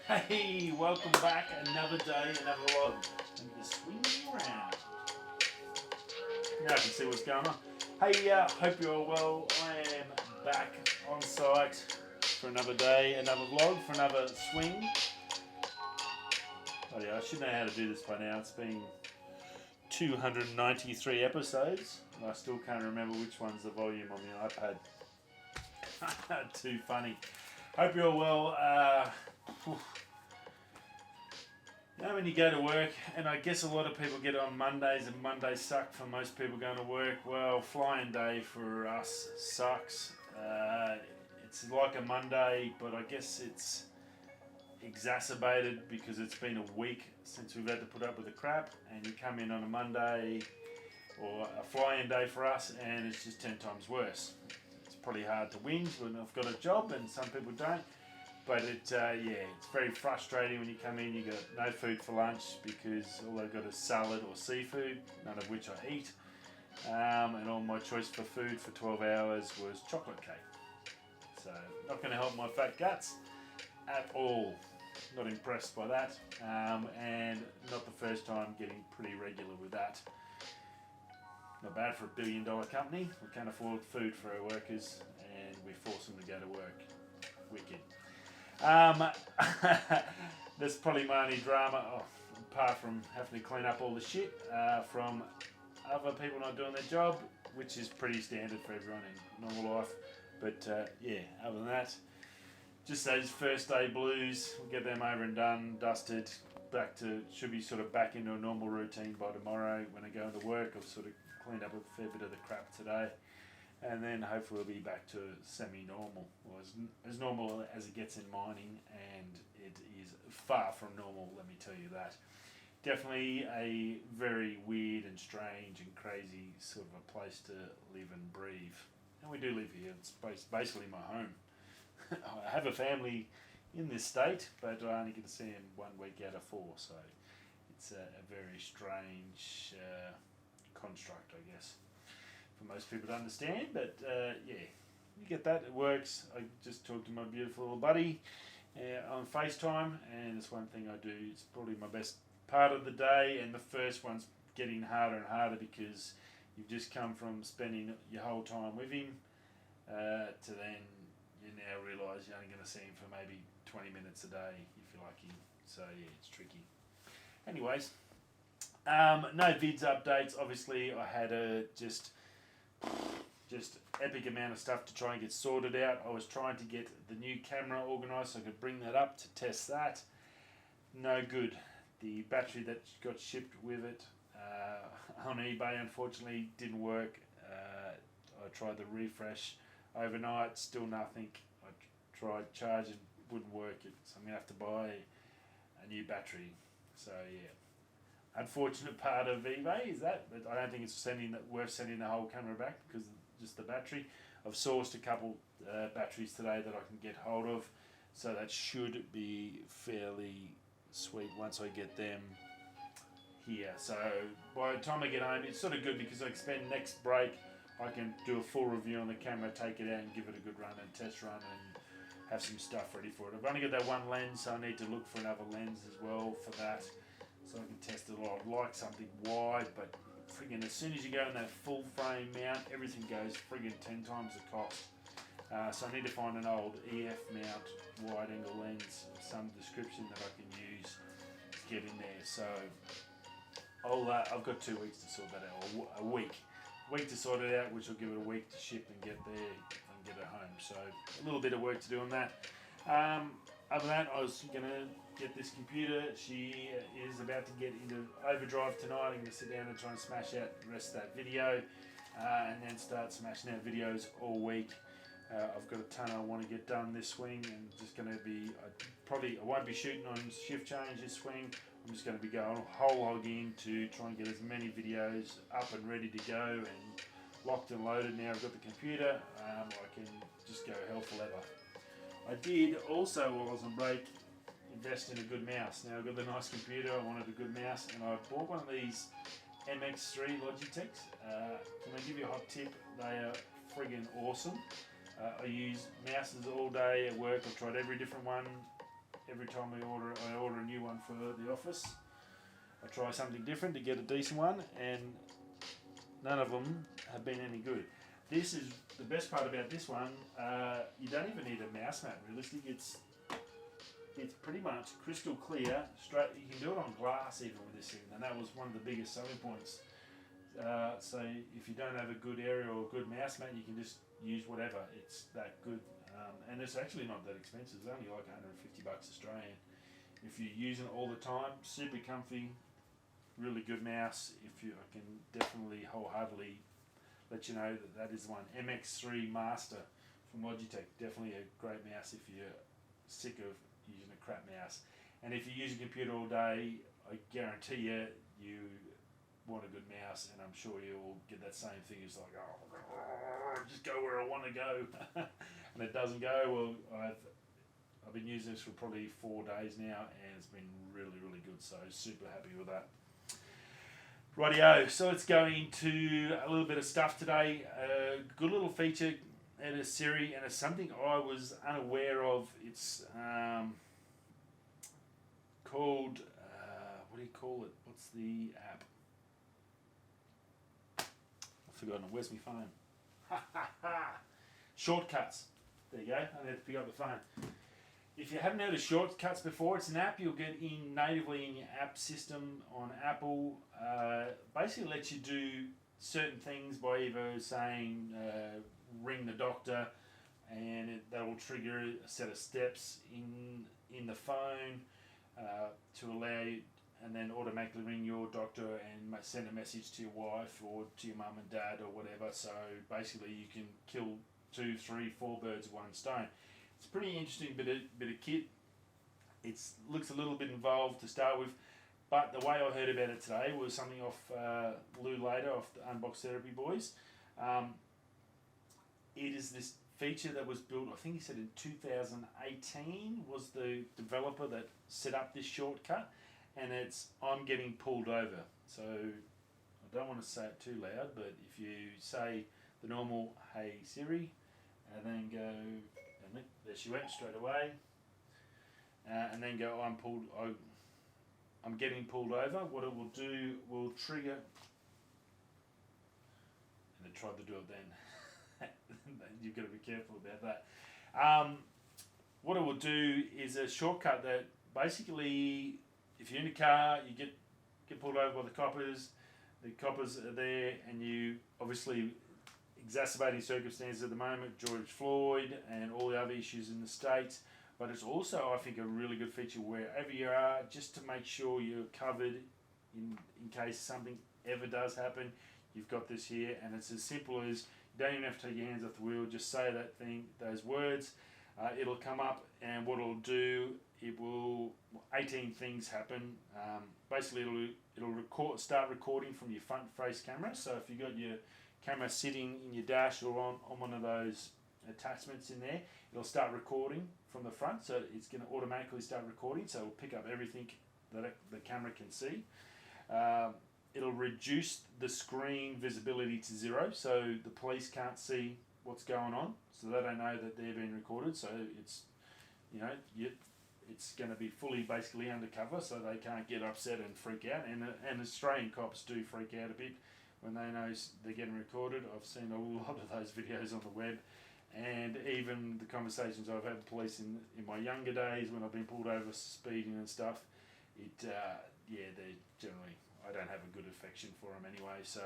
Hey, welcome back. Another day, another log. And you're swinging around. Yeah, I can see what's going on. Hey, hope you're all well. I am back on site for another day, another vlog, for another swing. Oh yeah, I should know how to do this by now. It's been 293 episodes, and I still can't remember which one's the volume on the iPad. Too funny. Hope you're all well. You know, when you go to work, and I guess a lot of people get on Mondays, and Mondays suck for most people going to work. Well, flying day for us sucks. It's like a Monday, but I guess it's exacerbated because it's been a week since we've had to put up with the crap, and you come in on a Monday or a flying day for us, and it's just 10 times worse. It's probably hard to whinge when I've got a job, and some people don't. But it's very frustrating when you come in, you got no food for lunch because all they've got is salad or seafood, none of which I eat. And all my choice for food for 12 hours was chocolate cake. So not going to help my fat guts at all. Not impressed by that. And not the first time getting pretty regular with that. Not bad for $1 billion company. We can't afford food for our workers and we force them to go to work. Wicked. That's probably my only drama, apart from having to clean up all the shit from other people not doing their job, which is pretty standard for everyone in normal life. But other than that, just those first day blues, we'll get them over and done, dusted, should be sort of back into a normal routine by tomorrow when I go into work. I've sort of cleaned up a fair bit of the crap today. And then hopefully we'll be back to semi-normal, or as normal as it gets in mining, and it is far from normal, let me tell you that. Definitely a very weird and strange and crazy sort of a place to live and breathe. And we do live here, it's basically my home. I have a family in this state, but I only get to see them 1 week out of 4, so it's a very strange construct, I guess, for most people to understand, but you get that, it works. I just talked to my beautiful little buddy on FaceTime, and it's one thing I do. It's probably my best part of the day, and the first one's getting harder and harder because you've just come from spending your whole time with him to then you now realise you're only going to see him for maybe 20 minutes a day if you're lucky. So yeah, it's tricky. Anyways, no vids updates. Obviously, I had a just epic amount of stuff to try and get sorted out. I was trying to get the new camera organised so I could bring that up to test that. No good. The battery that got shipped with it on eBay unfortunately didn't work. I tried the refresh overnight, still nothing. I tried charging, wouldn't work. So I'm going to have to buy a new battery. So yeah. Unfortunate part of eBay is that, but I don't think it's worth sending the whole camera back because just the battery. I've sourced a couple batteries today that I can get hold of, so that should be fairly sweet once I get them here. So by the time I get home, it's sort of good because I can spend next break, I can do a full review on the camera, take it out and give it a good run and test run and have some stuff ready for it. I've only got that one lens, so I need to look for another lens as well for that, so I can test it all. I'd like something wide, but friggin' as soon as you go in that full frame mount, everything goes friggin' 10 times the cost. So I need to find an old EF mount wide angle lens of some description that I can use to get in there. So I've got 2 weeks to sort that out, or a week to sort it out, which will give it a week to ship and get there and get it home. So a little bit of work to do on that. Other than that, I was going to get this computer. She is about to get into overdrive tonight. I'm going to sit down and try and smash out the rest of that video and then start smashing out videos all week. I've got a ton I want to get done this swing, and just going to be, I won't be shooting on shift change this swing. I'm just going to be going whole hog in to try and get as many videos up and ready to go and locked and loaded. Now I've got the computer, I can just go hell for leather. I did also, while I was on break, invest in a good mouse. Now I've got the nice computer, I wanted a good mouse, and I bought one of these MX3 Logitechs. Can I give you a hot tip? They are friggin' awesome. I use mouses all day at work. I've tried every different one. every time I order a new one for the office. I try something different to get a decent one, and none of them have been any good. This is the best part about this one. You don't even need a mouse mat. Realistically, it's pretty much crystal clear. Straight, you can do it on glass even with this thing, and that was one of the biggest selling points. So if you don't have a good area or a good mouse mat, you can just use whatever. It's that good, and it's actually not that expensive. It's only like $150 Australian. If you're using it all the time, super comfy, really good mouse. I can definitely wholeheartedly let you know that is the one. MX3 Master from Logitech, definitely a great mouse if you're sick of using a crap mouse. And if you use a computer all day, I guarantee you want a good mouse, and I'm sure you'll get that same thing. It's like, oh, just go where I want to go, and it doesn't go. Well, I've been using this for probably 4 days now, and it's been really, really good. So super happy with that. Rightio, so let's go into a little bit of stuff today. Good little feature. It is Siri, and it's something I was unaware of. It's called, what do you call it? What's the app? I've forgotten it. Where's my phone? Shortcuts. There you go. I need to pick up the phone. If you haven't heard of Shortcuts before, it's an app you'll get in natively in your app system on Apple. Basically lets you do certain things by either saying ring the doctor, and that will trigger a set of steps in the phone to allow you, and then automatically ring your doctor and send a message to your wife or to your mum and dad or whatever. So basically you can kill 2, 3, 4 birds with one stone. It's a pretty interesting bit of kit. It looks a little bit involved to start with, but the way I heard about it today was something off Lou Later, off the Unbox Therapy boys. It is this feature that was built, I think he said in 2018, was the developer that set up this shortcut, and it's I'm getting pulled over. So I don't want to say it too loud, but if you say the normal, hey Siri, and then go, and there she went straight away, and then go, I'm getting pulled over. What it will do will trigger, and it tried to do it then. You've got to be careful about that. What it will do is a shortcut that basically, if you're in a car, you get pulled over by the coppers are there, and you obviously exacerbating circumstances at the moment, George Floyd and all the other issues in the States, but it's also, I think, a really good feature wherever you are, just to make sure you're covered in case something ever does happen. You've got this here, and it's as simple as you don't even have to take your hands off the wheel, just say that thing, those words, it'll come up, and what it'll do, 18 things happen. Basically it'll start recording from your front face camera. So if you've got your camera sitting in your dash or on one of those attachments in there, it'll start recording from the front, so it's going to automatically start recording, so it'll pick up everything that the camera can see. It'll reduce the screen visibility to 0, so the police can't see what's going on, so they don't know that they're being recorded. So it's, it's going to be fully basically undercover, so they can't get upset and freak out. And Australian cops do freak out a bit when they know they're getting recorded. I've seen a lot of those videos on the web, and even the conversations I've had with police in my younger days when I've been pulled over for speeding and stuff. They're generally, I don't have a good affection for them anyway, so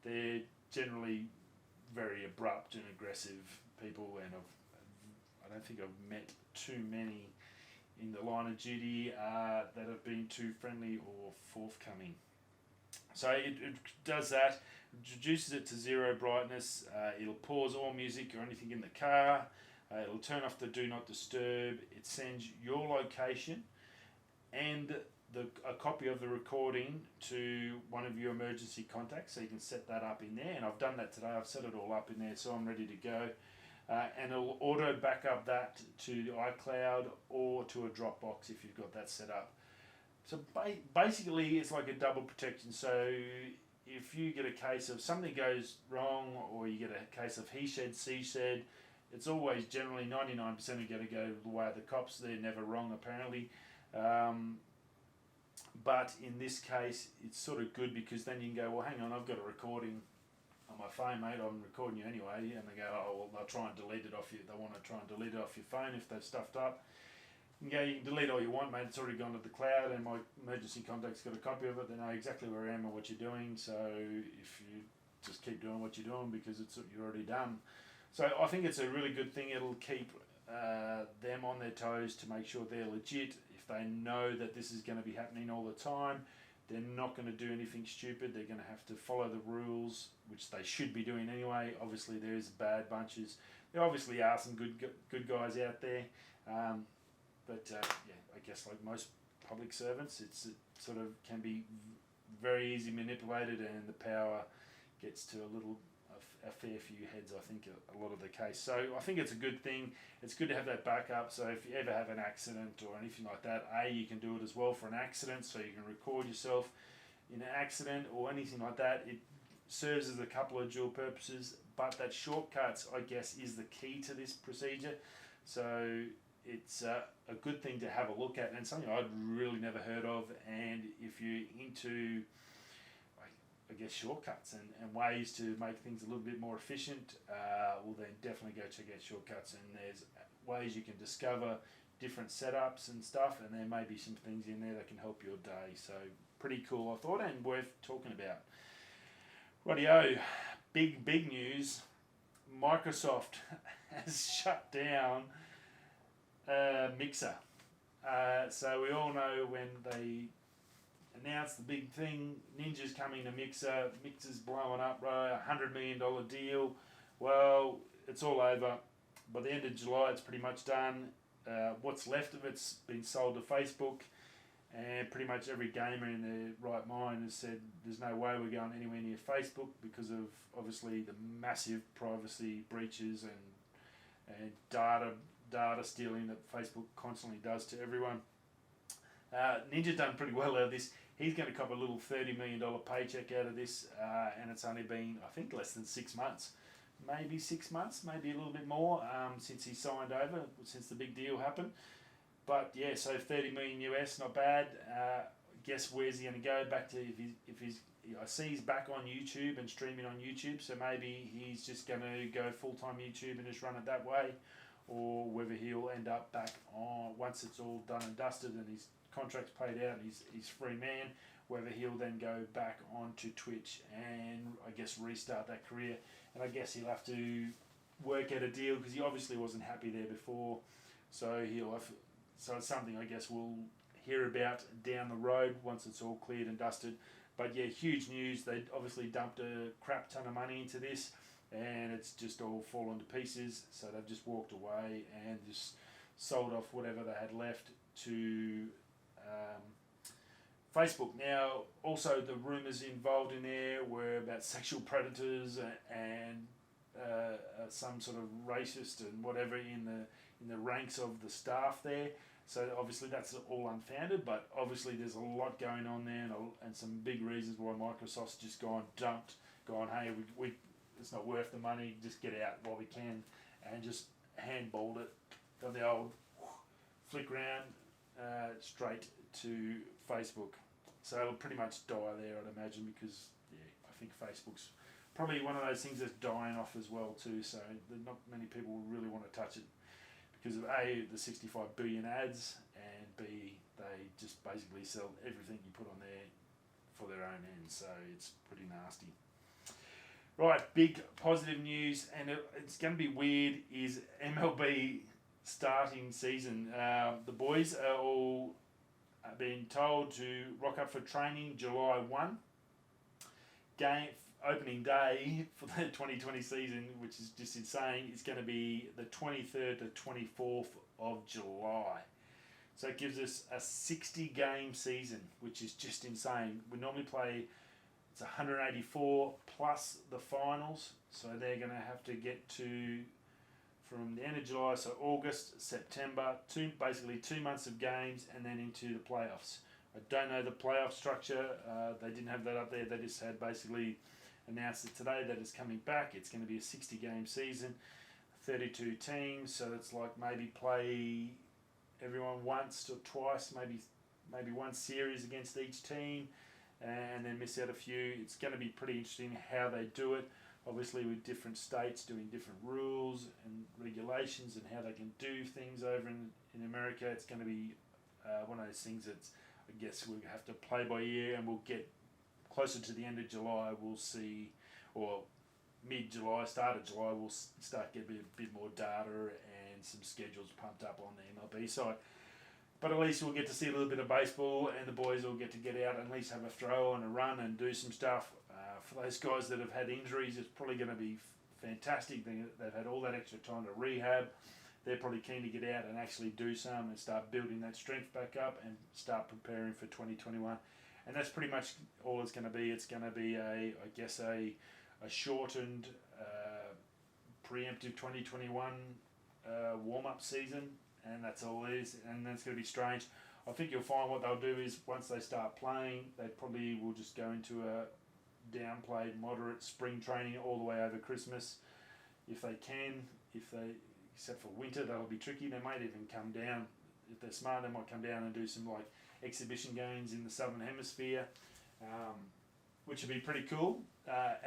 they're generally very abrupt and aggressive people, and I don't think I've met too many in the line of duty that have been too friendly or forthcoming. So it does that, reduces it to 0 brightness, it'll pause all music or anything in the car, it'll turn off the do not disturb, it sends your location and a copy of the recording to one of your emergency contacts, so you can set that up in there, and I've done that today. I've set it all up in there, so I'm ready to go. And it'll auto back up that to iCloud or to a Dropbox if you've got that set up. So basically it's like a double protection. So if you get a case of something goes wrong, or you get a case of he said, she said, it's always generally 99% are going to go the way of the cops. They're never wrong, apparently. But in this case, it's sort of good because then you can go, well, hang on, I've got a recording on my phone, mate. I'm recording you anyway. And they go, oh, well, they'll try and delete it off you. They want to try and delete it off your phone if they've stuffed up. You can go, you can delete all you want, mate. It's already gone to the cloud, and my emergency contact's got a copy of it. They know exactly where I am and what you're doing. So if you just keep doing what you're doing because you're already done. So I think it's a really good thing. It'll keep them on their toes to make sure they're legit. If they know that this is going to be happening all the time, they're not going to do anything stupid. They're going to have to follow the rules, which they should be doing anyway. Obviously, there's bad bunches. There obviously are some good guys out there. But I guess like most public servants, it sort of can be very easy manipulated, and the power gets to a fair few heads, I think, a lot of the case. So I think it's a good thing. It's good to have that backup. So if you ever have an accident or anything like that, you can do it as well for an accident, so you can record yourself in an accident or anything like that. It serves as a couple of dual purposes, but that shortcuts, I guess, is the key to this procedure. So it's a good thing to have a look at, and something I'd really never heard of. And if you're into, I guess, shortcuts and ways to make things a little bit more efficient, well, then definitely go check out shortcuts. And there's ways you can discover different setups and stuff, and there may be some things in there that can help your day. So pretty cool, I thought, and worth talking about. Rightio, big news. Microsoft has shut down Mixer. So we all know when they announced the big thing, Ninja's coming to Mixer, Mixer's blowing up, bro, $100 million deal. Well, it's all over. By the end of July, it's pretty much done. What's left of it's been sold to Facebook, and pretty much every gamer in their right mind has said there's no way we're going anywhere near Facebook because of obviously the massive privacy breaches and data stealing that Facebook constantly does to everyone. Ninja's done pretty well out of this. He's going to cop a little $30 million paycheck out of this, and it's only been, I think, less than 6 months. Maybe 6 months, maybe a little bit more, since he signed over, since the big deal happened. But yeah, so 30 million US, not bad. Guess where's he going to go? Back to if he's I see he's back on YouTube and streaming on YouTube, so maybe he's just going to go full-time YouTube and just run it that way, or whether he'll end up back on, once it's all done and dusted and his contract's paid out and he's free man, whether he'll then go back onto Twitch and I guess restart that career. And I guess he'll have to work out a deal because he obviously wasn't happy there before, so it's something I guess we'll hear about down the road once it's all cleared and dusted. But yeah, huge news. They obviously dumped a crap ton of money into this, and it's just all fallen to pieces. So they've just walked away and just sold off whatever they had left to Facebook. Now, also the rumours involved in there were about sexual predators and some sort of racist and whatever in the ranks of the staff there. So obviously that's all unfounded, but obviously there's a lot going on there and some big reasons why Microsoft's just gone, hey, we it's not worth the money, just get out while we can, and just handballed it, done the old flick round straight to Facebook. So it'll pretty much die there, I'd imagine, because I think Facebook's probably one of those things that's dying off as well too, so not many people really want to touch it because of A, the 65 billion ads, and B, they just basically sell everything you put on there for their own ends, so it's pretty nasty. Right, big positive news, and it's going to be weird, is MLB starting season. The boys are all being told to rock up for training July 1. Opening day for the 2020 season, which is just insane, is going to be the 23rd to 24th of July. So it gives us a 60-game season, which is just insane. We normally play, it's 184 plus the finals, so they're going to have to get to, from the end of July, so August, September, basically 2 months of games, and then into the playoffs. I don't know the playoff structure. They didn't have that up there. They just had basically announced it today that it's coming back. It's going to be a 60-game season, 32 teams, so it's like maybe play everyone once or twice, maybe one series against each team, and then miss out a few. It's going to be pretty interesting how they do it. Obviously, with different states doing different rules and regulations and how they can do things over in America, it's going to be one of those things that's, I guess, we'll have to play by ear, and we'll get closer to the end of July, we'll see, or mid-July, start of July, we'll start getting a bit more data and some schedules pumped up on the MLB side. But at least we'll get to see a little bit of baseball, and the boys will get to get out and at least have a throw and a run and do some stuff. For those guys that have had injuries, it's probably going to be fantastic. They've had all that extra time to rehab. They're probably keen to get out and actually do some and start building that strength back up and start preparing for 2021. And that's pretty much all it's going to be. It's going to be a shortened, preemptive 2021 warm-up season, and that's all it is. And that's going to be strange. I think you'll find what they'll do is once they start playing, they probably will just go into a downplayed, moderate spring training all the way over Christmas, if they can. Except for winter, that'll be tricky. They might even come down, if they're smart, they might come down and do some like exhibition games in the Southern Hemisphere, which would be pretty cool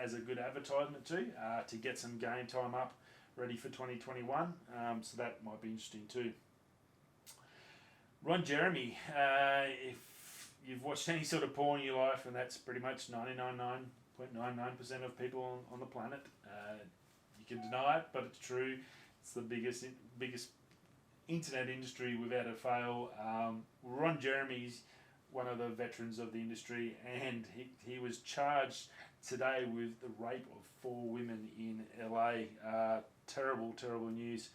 as a good advertisement too, to get some game time up ready for 2021. So that might be interesting too. Ron Jeremy, if you've watched any sort of porn in your life, and that's pretty much 99.99% of people on the planet, you can deny it, but it's true. It's the biggest internet industry without a fail. Ron Jeremy's one of the veterans of the industry, and he was charged today with the rape of 4 women in LA. Terrible news,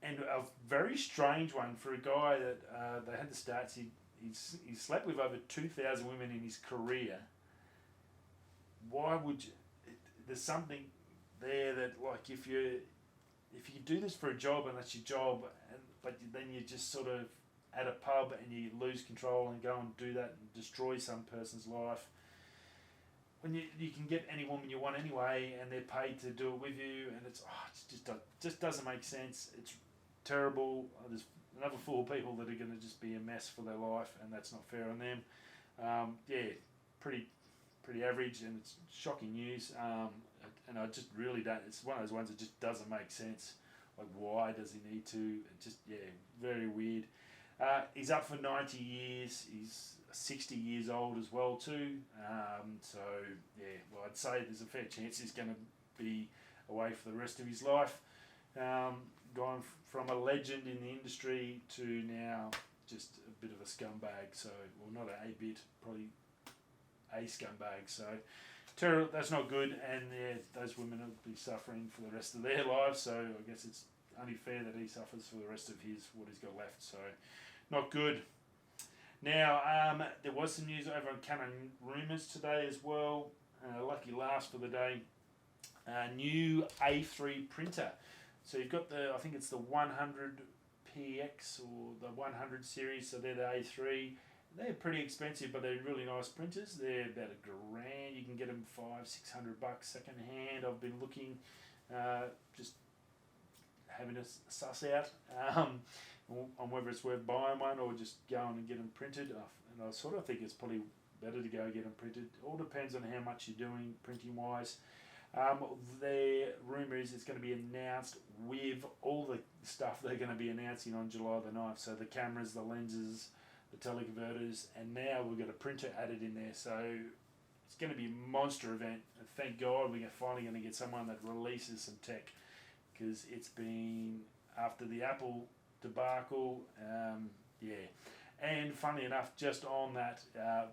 and a very strange one for a guy that they had the stats. He slept with over 2,000 women in his career. Why would you? There's something there that, like, if you do this for a job and that's your job, but then you just sort of at a pub and you lose control and go and do that and destroy some person's life, when you can get any woman you want anyway, and they're paid to do it with you, and it just doesn't make sense. It's terrible. There's another 4 people that are going to just be a mess for their life, and that's not fair on them. Pretty average, and it's shocking news. And I just really don't. It's one of those ones that just doesn't make sense. Like, why does he need to? It just, very weird. He's up for 90 years. He's 60 years old as well too. I'd say there's a fair chance he's going to be away for the rest of his life. Gone from a legend in the industry to now just a bit of a scumbag. So, well, not a bit, probably a scumbag. So, terrible. That's not good, and those women will be suffering for the rest of their lives. So I guess it's only fair that he suffers for the rest of what he's got left. So, not good. Now, there was some news over on Canon rumours today as well. Lucky last for the day. New A3 printer. So you've got I think it's the 100PX or the 100 series. So they're the A3. They're pretty expensive, but they're really nice printers. They're about $1,000. You can get them $500-600 second hand. I've been looking, just having a suss out on whether it's worth buying one or just going and get them printed. And I sort of think it's probably better to go get them printed. It all depends on how much you're doing printing wise. The rumour is it's going to be announced with all the stuff they're going to be announcing on July the 9th. So the cameras, the lenses, the teleconverters, and now we've got a printer added in there. So it's going to be a monster event. And thank God we're finally going to get someone that releases some tech, because it's been after the Apple debacle. And funny enough, just on that,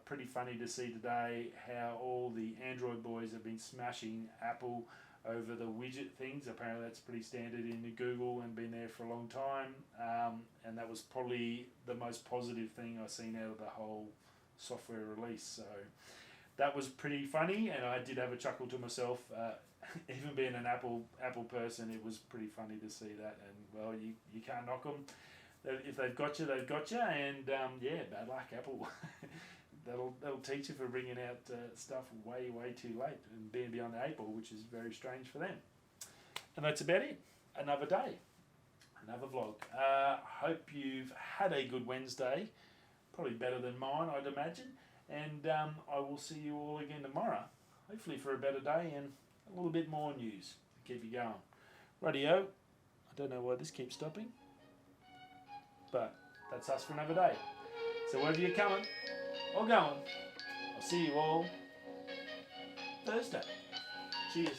pretty funny to see today how all the Android boys have been smashing Apple over the widget things. Apparently that's pretty standard in Google and been there for a long time. And that was probably the most positive thing I've seen out of the whole software release. So that was pretty funny, and I did have a chuckle to myself. Even being an Apple person, it was pretty funny to see that. And well, you can't knock them. If they've got you, they've got you. And bad luck, Apple. They'll teach you for bringing out stuff way too late and being beyond the 8 ball, which is very strange for them. And that's about it. another day, another vlog. Hope you've had a good Wednesday, probably better than mine, I'd imagine. And I will see you all again tomorrow, hopefully for a better day and a little bit more news to keep you going. Rightio, I don't know why this keeps stopping, but that's us for another day. So wherever you're coming or going, I'll see you all Thursday. Cheers.